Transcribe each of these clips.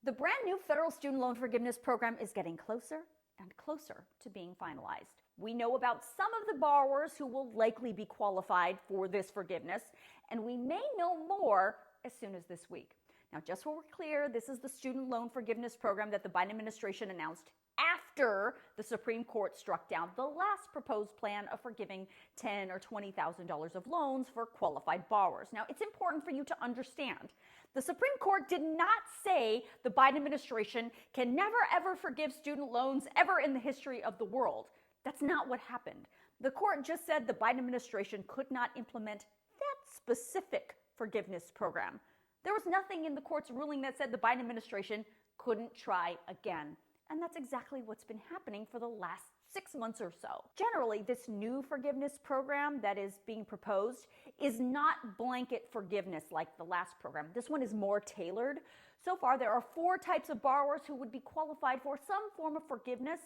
The brand new federal student loan forgiveness program is getting closer and closer to being finalized. We know about some of the borrowers who will likely be qualified for this forgiveness, and we may know more as soon as this week. Now, just so we're clear, this is the student loan forgiveness program that the Biden administration announced after the Supreme Court struck down the last proposed plan of forgiving $10,000 or $20,000 of loans for qualified borrowers. Now, it's important for you to understand. The Supreme Court did not say the Biden administration can never ever forgive student loans ever in the history of the world. That's not what happened. The court just said the Biden administration could not implement that specific forgiveness program. There was nothing in the court's ruling that said the Biden administration couldn't try again. And that's exactly what's been happening for the last 6 months or so. Generally, this new forgiveness program that is being proposed is not blanket forgiveness like the last program. This one is more tailored. So far, there are 4 types of borrowers who would be qualified for some form of forgiveness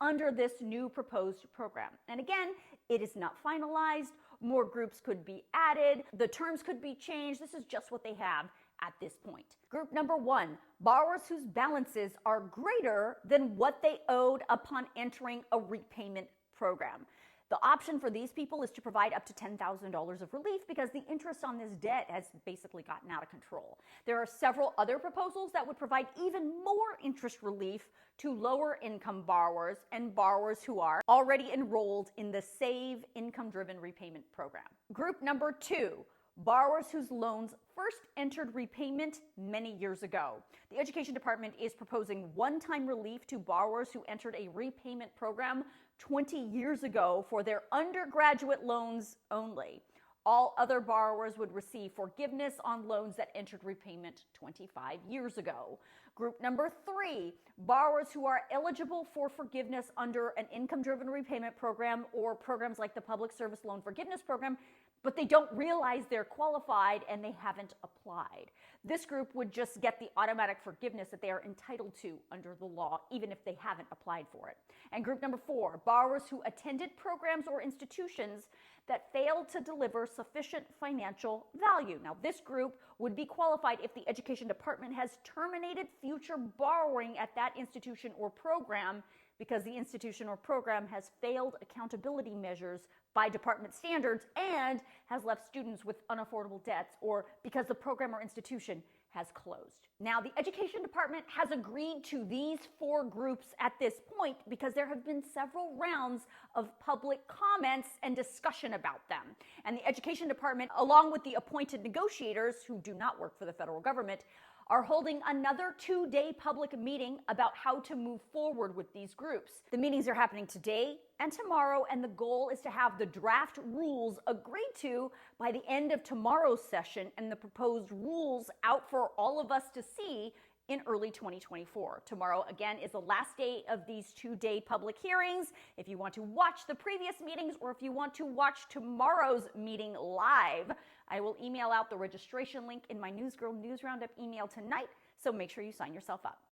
under this new proposed program. And again, it is not finalized. More groups could be added. The terms could be changed. This is just what they have at this point. Group number 1, borrowers whose balances are greater than what they owed upon entering a repayment program. The option for these people is to provide up to $10,000 of relief because the interest on this debt has basically gotten out of control. There are several other proposals that would provide even more interest relief to lower income borrowers and borrowers who are already enrolled in the SAVE income-driven repayment program. Group number 2, borrowers whose loans first entered repayment many years ago. The Education Department is proposing one-time relief to borrowers who entered a repayment program 20 years ago for their undergraduate loans only. All other borrowers would receive forgiveness on loans that entered repayment 25 years ago. Group number 3, borrowers who are eligible for forgiveness under an income-driven repayment program or programs like the Public Service Loan Forgiveness Program, but they don't realize they're qualified and they haven't applied. This group would just get the automatic forgiveness that they are entitled to under the law, even if they haven't applied for it. And group number 4, borrowers who attended programs or institutions that failed to deliver sufficient financial value. Now, this group would be qualified if the Education Department has terminated future borrowing at that institution or program because the institution or program has failed accountability measures by department standards and has left students with unaffordable debts, or because the program or institution has closed. Now, the Education Department has agreed to these 4 groups at this point because there have been several rounds of public comments and discussion about them. And the Education Department, along with the appointed negotiators who do not work for the federal government, are holding another 2-day public meeting about how to move forward with these groups. The meetings are happening today and tomorrow, and the goal is to have the draft rules agreed to by the end of tomorrow's session and the proposed rules out for all of us to see in early 2024. Tomorrow, again, is the last day of these 2-day public hearings. If you want to watch the previous meetings or if you want to watch tomorrow's meeting live, I will email out the registration link in my Newsgirl News Roundup email tonight, so make sure you sign yourself up.